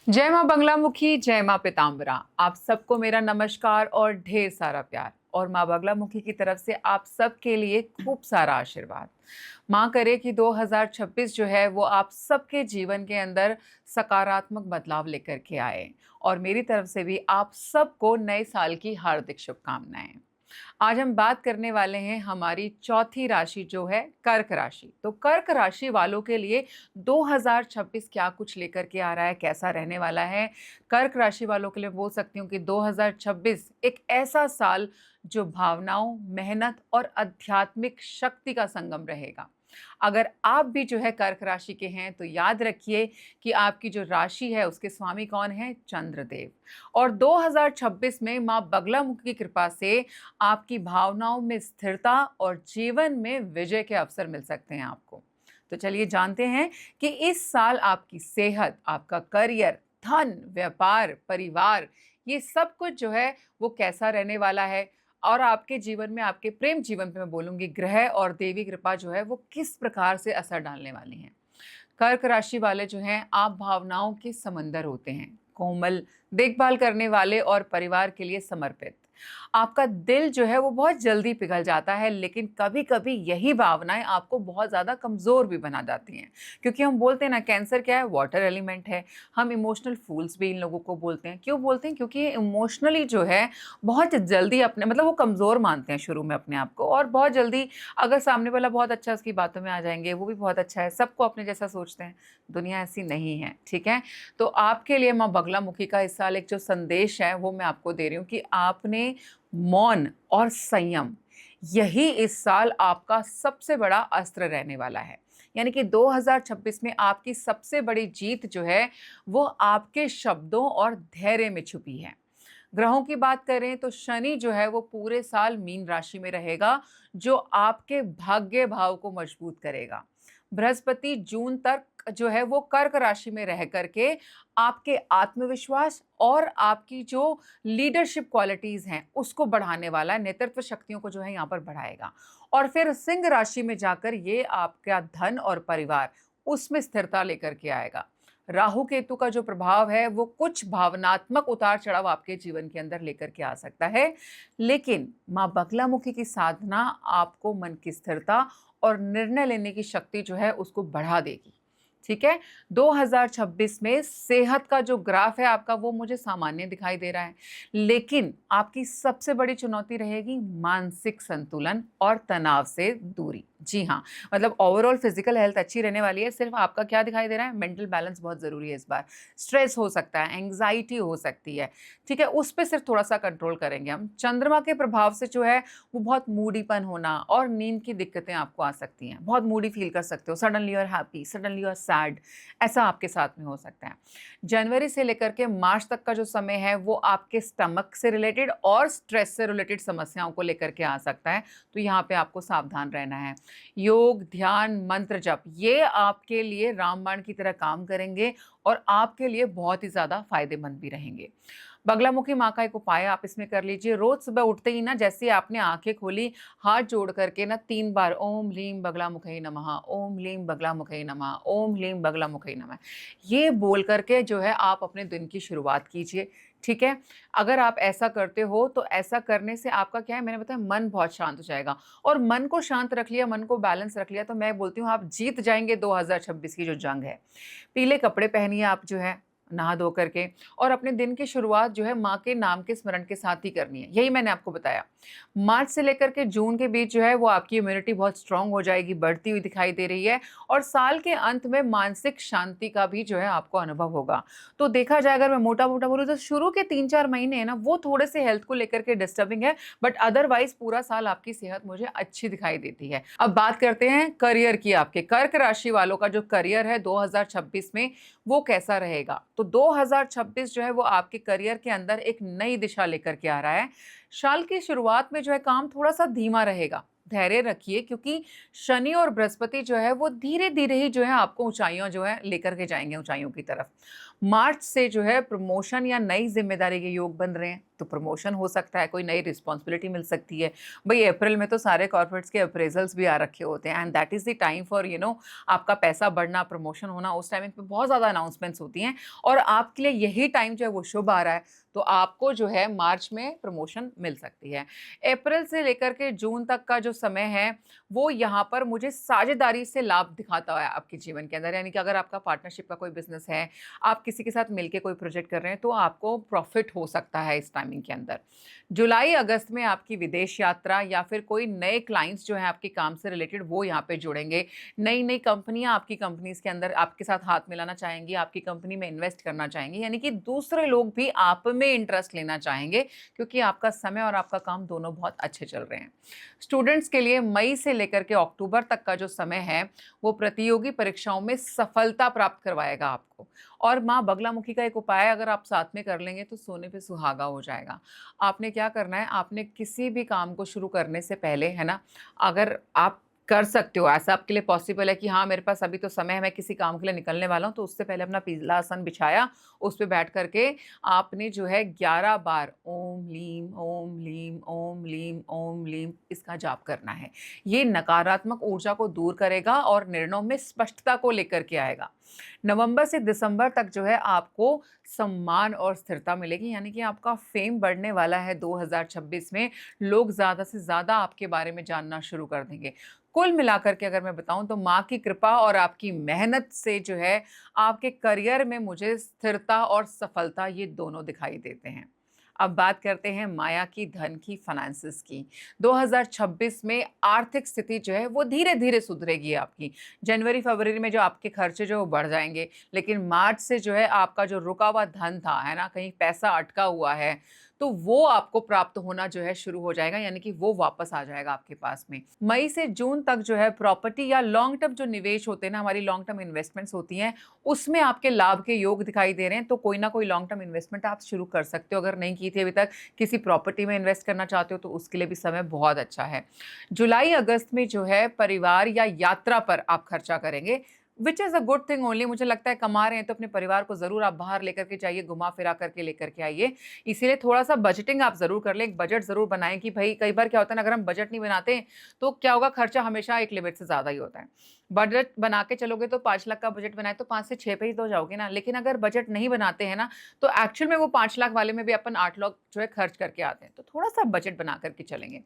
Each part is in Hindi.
जय माँ बगलामुखी, जय माँ पीताम्बरा। आप सबको मेरा नमस्कार और ढेर सारा प्यार। और माँ बगलामुखी की तरफ से आप सबके लिए खूब सारा आशीर्वाद। माँ करे कि 2026 जो है वो आप सबके जीवन के अंदर सकारात्मक बदलाव लेकर के आए। और मेरी तरफ से भी आप सबको नए साल की हार्दिक शुभकामनाएं। आज हम बात करने वाले हैं हमारी चौथी राशि जो है कर्क राशि। तो कर्क राशि वालों के लिए 2026 क्या कुछ लेकर के आ रहा है, कैसा रहने वाला है। कर्क राशि वालों के लिए बोल सकती हूँ कि 2026 एक ऐसा साल जो भावनाओं, मेहनत और आध्यात्मिक शक्ति का संगम रहेगा। अगर आप भी जो है कर्क राशि के हैं तो याद रखिए कि आपकी जो राशि है उसके स्वामी कौन है, चंद्रदेव। और 2026 में माँ बगलामुखी की कृपा से आपकी भावनाओं में स्थिरता और जीवन में विजय के अवसर मिल सकते हैं आपको। तो चलिए जानते हैं कि इस साल आपकी सेहत, आपका करियर, धन, व्यापार, परिवार, ये सब कुछ जो है वो कैसा रहने वाला है। और आपके जीवन में, आपके प्रेम जीवन पे मैं बोलूंगी, ग्रह और देवी कृपा जो है वो किस प्रकार से असर डालने वाली है। कर्क राशि वाले जो हैं, आप भावनाओं के समंदर होते हैं, कोमल, देखभाल करने वाले और परिवार के लिए समर्पित। आपका दिल जो है वो बहुत जल्दी पिघल जाता है, लेकिन कभी कभी यही भावनाएं आपको बहुत ज्यादा कमजोर भी बना जाती हैं। क्योंकि हम बोलते हैं ना, कैंसर क्या है, वाटर एलिमेंट है। हम इमोशनल फूल्स भी इन लोगों को बोलते हैं। क्यों बोलते हैं? क्योंकि ये इमोशनली जो है बहुत जल्दी अपने, मतलब वो कमजोर मानते हैं शुरू में अपने आप को, और बहुत जल्दी अगर सामने वाला बहुत अच्छा उसकी बातों में आ जाएंगे, वो भी बहुत अच्छा है, सबको अपने जैसा सोचते हैं। दुनिया ऐसी नहीं है, ठीक है। तो आपके लिए माँ बगलामुखी का इस साल एक जो संदेश है वो मैं आपको दे रही हूँ कि आपने मौन और संयम, यही इस साल आपका सबसे बड़ा अस्त्र रहने वाला है। यानी कि 2026 में आपकी सबसे बड़ी जीत जो है वो आपके शब्दों और धैर्य में छुपी है। ग्रहों की बात करें तो शनि जो है वो पूरे साल मीन राशि में रहेगा, जो आपके भाग्य भाव को मजबूत करेगा। बृहस्पति जून तक जो है वो कर्क राशि में रह करके आपके आत्मविश्वास और आपकी जो लीडरशिप क्वालिटीज हैं उसको बढ़ाने वाला है, नेतृत्व शक्तियों को जो है यहाँ पर बढ़ाएगा। और फिर सिंह राशि में जाकर ये आपका धन और परिवार, उसमें स्थिरता लेकर के आएगा। राहु केतु का जो प्रभाव है वो कुछ भावनात्मक उतार चढ़ाव आपके जीवन के अंदर लेकर के आ सकता है, लेकिन माँ बगलामुखी की साधना आपको मन की स्थिरता और निर्णय लेने की शक्ति जो है उसको बढ़ा देगी। ठीक है। 2026 में सेहत का जो ग्राफ है आपका वो मुझे सामान्य दिखाई दे रहा है, लेकिन आपकी सबसे बड़ी चुनौती रहेगी मानसिक संतुलन और तनाव से दूरी। जी हाँ, मतलब ओवरऑल फिजिकल हेल्थ अच्छी रहने वाली है, सिर्फ आपका क्या दिखाई दे रहा है, मेंटल बैलेंस बहुत जरूरी है इस बार। स्ट्रेस हो सकता है, एंग्जाइटी हो सकती है, ठीक है, उस पर सिर्फ थोड़ा सा कंट्रोल करेंगे हम। चंद्रमा के प्रभाव से जो है वो बहुत मूडीपन होना और नींद की दिक्कतें आपको आ सकती हैं। बहुत मूडी फील कर सकते हो, suddenly you are happy, suddenly you are sad, ऐसा आपके साथ में हो सकता है। जनवरी से लेकर के मार्च तक का जो समय है वो आपके स्टमक से रिलेटेड और स्ट्रेस से रिलेटेड समस्याओं को लेकर के आ सकता है, तो यहाँ पे आपको सावधान रहना है। योग, ध्यान, मंत्र जप, ये आपके लिए रामबाण की तरह काम करेंगे और आपके लिए बहुत ही ज्यादा फायदेमंद भी रहेंगे। बगलामुखी माँ का एक उपाय आप इसमें कर लीजिए। रोज सुबह उठते ही ना, जैसे आपने आंखें खोली, हाथ जोड़ करके ना 3 बार ओम ह्लीम बगलामुखी नमः, ओम ह्लीम बगलामुखी नमः, ओम ह्लीम बगलामुखी नमः, ये बोल करके जो है आप अपने दिन की शुरुआत कीजिए। ठीक है। अगर आप ऐसा करते हो तो ऐसा करने से आपका क्या है, मैंने बताया, मन बहुत शांत हो जाएगा। और मन को शांत रख लिया, मन को बैलेंस रख लिया, तो मैं बोलती हूँ आप जीत जाएंगे 2026 की जो जंग है। पीले कपड़े पहनिए आप जो है, नहा धो करके, और अपने दिन की शुरुआत जो है माँ के नाम के स्मरण के साथ ही करनी है। यही मैंने आपको बताया। मार्च से लेकर के जून के बीच जो है वो आपकी इम्यूनिटी बहुत स्ट्रांग हो जाएगी, बढ़ती हुई दिखाई दे रही है। और साल के अंत में मानसिक शांति का भी जो है आपको अनुभव होगा। तो देखा जाए, अगर मैं मोटा मोटा बोलूँ तो शुरू के 3-4 महीने है ना, वो थोड़े से हेल्थ को लेकर के डिस्टर्बिंग है, बट अदरवाइज पूरा साल आपकी सेहत मुझे अच्छी दिखाई देती है। अब बात करते हैं करियर की। आपके कर्क राशि वालों का जो करियर है 2026 में वो कैसा रहेगा। तो 2026 जो है वो आपके करियर के अंदर एक नई दिशा लेकर के आ रहा है। साल की शुरुआत में जो है काम थोड़ा सा धीमा रहेगा, धैर्य रखिए, क्योंकि शनि और बृहस्पति जो है वो धीरे धीरे ही जो है आपको ऊंचाइयों जो है लेकर के जाएंगे, ऊंचाइयों की तरफ। मार्च से जो है प्रमोशन या नई ज़िम्मेदारी के योग बन रहे हैं, तो प्रमोशन हो सकता है, कोई नई रिस्पॉन्सिबिलिटी मिल सकती है। भई अप्रैल में तो सारे कॉर्पोरेट्स के अप्रेज़ल्स भी आ रखे होते हैं and that is the time for आपका पैसा बढ़ना, प्रमोशन होना, उस टाइमिंग पे बहुत ज़्यादा अनाउंसमेंट्स होती हैं और आपके लिए यही टाइम जो है वो शुभ आ रहा है, तो आपको जो है मार्च में प्रमोशन मिल सकती है। अप्रैल से लेकर के जून तक का जो समय है, वो यहाँ पर मुझे साझेदारी से लाभ दिखाता है आपके जीवन के अंदर, यानी कि अगर आपका पार्टनरशिप का कोई बिज़नेस है, आप किसी के साथ मिलके कोई प्रोजेक्ट कर रहे हैं, तो आपको प्रॉफ़िट हो सकता है इस टाइमिंग के अंदर। जुलाई-अगस्त में आपकी विदेश यात्रा या फिर कोई नए क्लाइंट्स जो हैं आपके काम से रिलेटेड वो यहाँ पे जुड़ेंगे। नई-नई कंपनियाँ आपकी कंपनीज़ के अंदर आपके साथ हाथ मिलाना चाहेंगी, आपकी कंपनी में इन्वेस्ट करना चाहेंगी, यानी कि दूसरे लोग भी आप में इंटरेस्ट लेना चाहेंगे क्योंकि आपका समय और आपका काम दोनों बहुत अच्छे चल रहे हैं। स्टूडेंट्स के लिए मई से लेकर के अक्टूबर तक का जो समय है, वो प्रतियोगी परीक्षाओं में सफलता प्राप्त करवाएगा आपको और माँ बगलामुखी का एक उपाय अगर आप साथ में कर लेंगे तो सोने पे सुहागा हो जाएगा। आपने क्या करना है, आपने किसी भी काम को शुरू करने से पहले, है ना, अगर आप कर सकते हो, ऐसा आपके लिए पॉसिबल है कि हाँ, मेरे पास अभी तो समय है, मैं किसी काम के लिए निकलने वाला हूँ, तो उससे पहले अपना पीला आसन बिछाया, उस पे बैठ कर के आपने जो है 11 बार ओम लीम, ओम लीम, ओम लीम, ओम लीम इसका जाप करना है। ये नकारात्मक ऊर्जा को दूर करेगा और निर्णयों में स्पष्टता को लेकर के आएगा। नवंबर से दिसंबर तक जो है आपको सम्मान और स्थिरता मिलेगी, यानी कि आपका फेम बढ़ने वाला है 2026 में। लोग ज़्यादा से ज़्यादा आपके बारे में जानना शुरू कर देंगे। कुल मिलाकर के अगर मैं बताऊँ तो माँ की कृपा और आपकी मेहनत से जो है आपके करियर में मुझे स्थिरता और सफलता ये दोनों दिखाई देते हैं। अब बात करते हैं माया की, धन की, फाइनेंसेस की। 2026 में आर्थिक स्थिति जो है वो धीरे-धीरे सुधरेगी आपकी। जनवरी-फरवरी में जो आपके खर्चे जो वो बढ़ जाएँगे, लेकिन मार्च से जो है आपका जो रुका हुआ धन था, है ना? कहीं पैसा अटका हुआ है, तो वो आपको प्राप्त होना जो है शुरू हो जाएगा, यानी कि वो वापस आ जाएगा आपके पास में। मई से जून तक जो है प्रॉपर्टी या लॉन्ग टर्म जो निवेश होते हैं ना, हमारी लॉन्ग टर्म इन्वेस्टमेंट्स होती हैं, उसमें आपके लाभ के योग दिखाई दे रहे हैं, तो कोई ना कोई लॉन्ग टर्म इन्वेस्टमेंट आप शुरू कर सकते हो। अगर नहीं की थी अभी तक, किसी प्रॉपर्टी में इन्वेस्ट करना चाहते हो, तो उसके लिए भी समय बहुत अच्छा है। जुलाई-अगस्त में जो है परिवार या यात्रा पर आप खर्चा करेंगे, which is a good thing only. मुझे लगता है कमा रहे हैं तो अपने परिवार को ज़रूर आप बाहर लेकर के जाइए, घुमा-फिरा करके लेकर के आइए। इसीलिए थोड़ा-सा बजटिंग आप ज़रूर कर लें, एक बजट ज़रूर बनाएँ कि भई कई बार क्या होता है ना, अगर हम बजट नहीं बनाते, तो क्या होगा, खर्चा हमेशा एक लिमिट से ज़्यादा ही होता है। बजट बना के चलोगे तो 5 लाख का बजट बनाए तो 5 से 6 पे ही तो जाओगे ना, लेकिन अगर बजट नहीं बनाते हैं ना, तो एक्चुअल में वो 5 लाख वाले में भी अपन 8 लाख जो है खर्च करके आते हैं। तो थोड़ा-सा बजट बना कर के चलेंगे।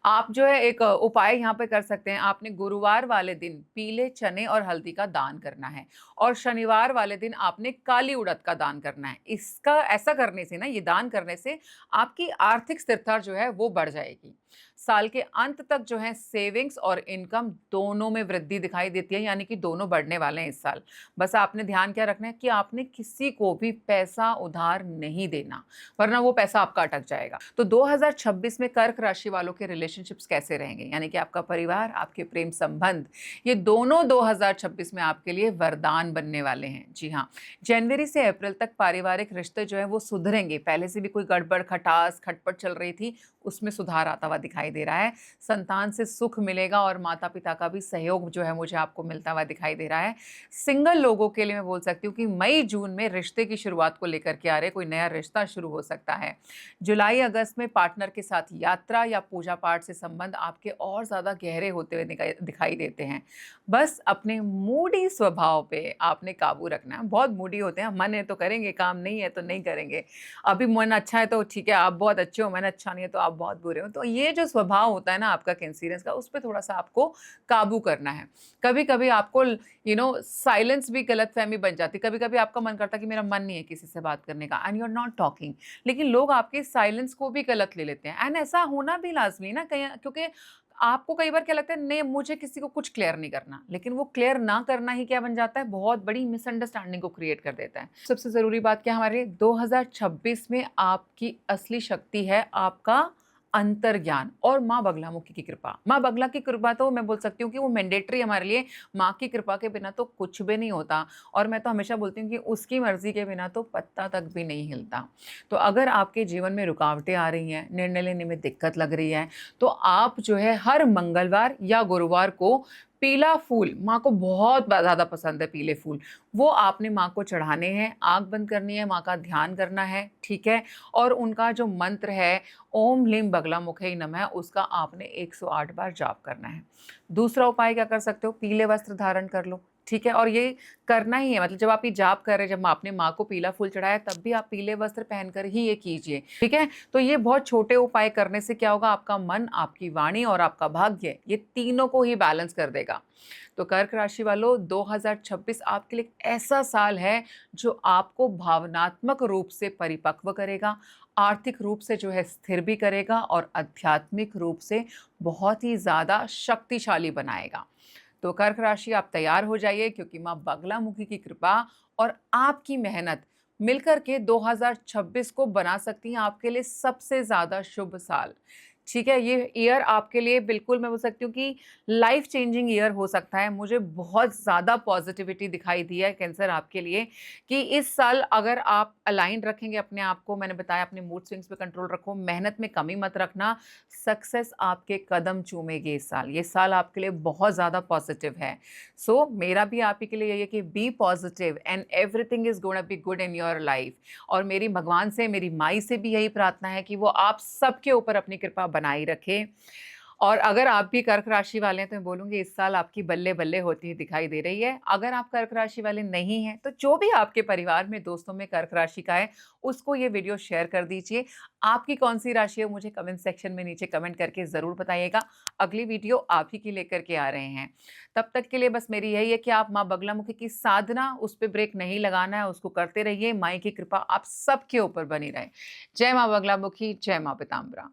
आप जो है एक उपाय यहाँ पे कर सकते हैं। आपने गुरुवार वाले दिन पीले चने और हल्दी का दान करना है और शनिवार वाले दिन आपने काली उड़द का दान करना है। इसका ऐसा करने से ना, ये दान करने से आपकी आर्थिक स्थिरता जो है वो बढ़ जाएगी। साल के अंत तक जो है सेविंग्स और इनकम दोनों में वृद्धि दिखाई देती है, यानी कि दोनों बढ़ने वाले हैं इस साल। बस आपने ध्यान क्या रखना है कि आपने किसी को भी पैसा उधार नहीं देना, वरना वो पैसा आपका अटक जाएगा। तो 2026 में कर्क राशि वालों के रिलेशनशिप्स कैसे रहेंगे, यानी कि आपका परिवार, आपके प्रेम संबंध, ये दोनों 2026 में आपके लिए वरदान बनने वाले हैं। जी हाँ, जनवरी से अप्रैल तक पारिवारिक रिश्ते जो है वो सुधरेंगे। पहले से भी कोई गड़बड़, खटास, खटपट चल रही थी, उसमें सुधार आता हुआ दिखाई दे रहा है। संतान से सुख मिलेगा और माता-पिता का भी सहयोग जो है मुझे आपको मिलता हुआ दिखाई दे रहा है। सिंगल लोगों के लिए मैं बोल सकती हूँ कि मई-जून में रिश्ते की शुरुआत को लेकर के आ रहे, कोई नया रिश्ता शुरू हो सकता है। जुलाई-अगस्त में पार्टनर के साथ यात्रा या पूजा-पाठ से संबंध आपके और ज़्यादा गहरे होते हुए दिखाई देते हैं। बस अपने मूडी स्वभाव पे आपने काबू रखना है। बहुत मूडी होते हैं, मन है तो करेंगे काम, नहीं है तो नहीं करेंगे। अभी मन अच्छा है तो ठीक है, आप बहुत अच्छे हो, मन अच्छा नहीं है तो आप बहुत बुरे हो। तो ये जो स्वभाव होता है ना आपका कैंसिरियस का, उस पे थोड़ा-सा आपको काबू करना है। कभी-कभी आपको साइलेंस भी गलतफ़हमी बन जाती है। कभी-कभी आपका मन करता है कि मेरा मन नहीं है किसी से बात करने का and you are not talking, लेकिन लोग आपके साइलेंस को भी गलत ले लेते हैं एंड ऐसा होना भी लाज़मी है ना, कहीं क्योंकि आपको कई बार क्या लगता है, नहीं मुझे किसी को कुछ क्लियर नहीं करना, लेकिन वो क्लियर ना करना ही क्या बन जाता है, बहुत बड़ी मिसअंडरस्टैंडिंग को क्रिएट कर देता है। सबसे ज़रूरी बात क्या है हमारे 2026 में आपकी असली शक्ति है आपका अंतर्ज्ञान और माँ बगलामुखी की कृपा। माँ बगला की कृपा तो मैं बोल सकती हूँ कि वो मैंडेटरी हमारे लिए, माँ की कृपा के बिना तो कुछ भी नहीं होता और मैं तो हमेशा बोलती हूँ कि उसकी मर्ज़ी के बिना तो पत्ता तक भी नहीं हिलता। तो अगर आपके जीवन में रुकावटें आ रही हैं, निर्णय लेने में दिक्कत लग रही है, तो आप जो है हर मंगलवार या गुरुवार को पीला फूल माँ को बहुत ज़्यादा पसंद है, पीले फूल। वो आपने माँ को चढ़ाने हैं, आँख बंद करनी है, माँ का ध्यान करना है, ठीक है? और उनका जो मंत्र है, ओम ह्लीं बगलामुखै नमः, उसका आपने 108 बार जाप करना है। दूसरा उपाय क्या कर सकते हो? पीले वस्त्र धारण कर लो, ठीक है? और ये करना ही है, मतलब जब आप ये जाप कर रहे हैं, जब आपने माँ को पीला फूल चढ़ाया, तब भी आप पीले वस्त्र पहनकर ही ये कीजिए, ठीक है? तो ये बहुत छोटे उपाय करने से क्या होगा, आपका मन, आपकी वाणी और आपका भाग्य, ये तीनों को ही बैलेंस कर देगा। तो कर्क राशि वालों, 2026 आपके लिए एक ऐसा साल है जो आपको भावनात्मक रूप से परिपक्व करेगा, आर्थिक रूप से जो है स्थिर भी करेगा और आध्यात्मिक रूप से बहुत ही ज़्यादा शक्तिशाली बनाएगा। तो कर्क राशि, आप तैयार हो जाइए, क्योंकि माँ बगलामुखी की कृपा और आपकी मेहनत मिलकर के 2026 को बना सकती हैं आपके लिए सबसे ज़्यादा शुभ साल। ठीक है? ये ईयर आपके लिए बिल्कुल, मैं बोल सकती हूँ कि लाइफ चेंजिंग ईयर हो सकता है। मुझे बहुत ज़्यादा पॉजिटिविटी दिखाई दी है कैंसर आपके लिए, कि इस साल अगर आप अलाइन रखेंगे अपने आप को, मैंने बताया अपने मूड स्विंग्स पे कंट्रोल रखो, मेहनत में कमी मत रखना, सक्सेस आपके कदम चूमेगी इस साल। ये साल आपके लिए बहुत ज़्यादा पॉजिटिव है। सो मेरा भी आप ही के लिए यही है कि be positive and everything is gonna be good in your life. और मेरी भगवान से, मेरी माई से भी यही प्रार्थना है कि वो आप सबके ऊपर अपनी कृपा बनाई रखे। और अगर आप भी कर्क राशि वाले हैं, तो मैं बोलूँगी इस साल आपकी बल्ले-बल्ले होती हुई दिखाई दे रही है। अगर आप कर्क राशि वाले नहीं हैं, तो जो भी आपके परिवार में, दोस्तों में कर्क राशि का है, उसको ये वीडियो शेयर कर दीजिए। आपकी कौन-सी राशि है, मुझे कमेंट सेक्शन में नीचे कमेंट करके ज़रूर बताइएगा। अगली वीडियो आप ही की लेकर के आ रहे हैं। तब तक के लिए बस मेरी यही है कि आप माँ बगलामुखी की साधना, उस पे ब्रेक नहीं लगाना है, उसको करते रहिए। माँ की कृपा आप सबके ऊपर बनी रहे। जय माँ बगलामुखी, जय माँ पीताम्बरा।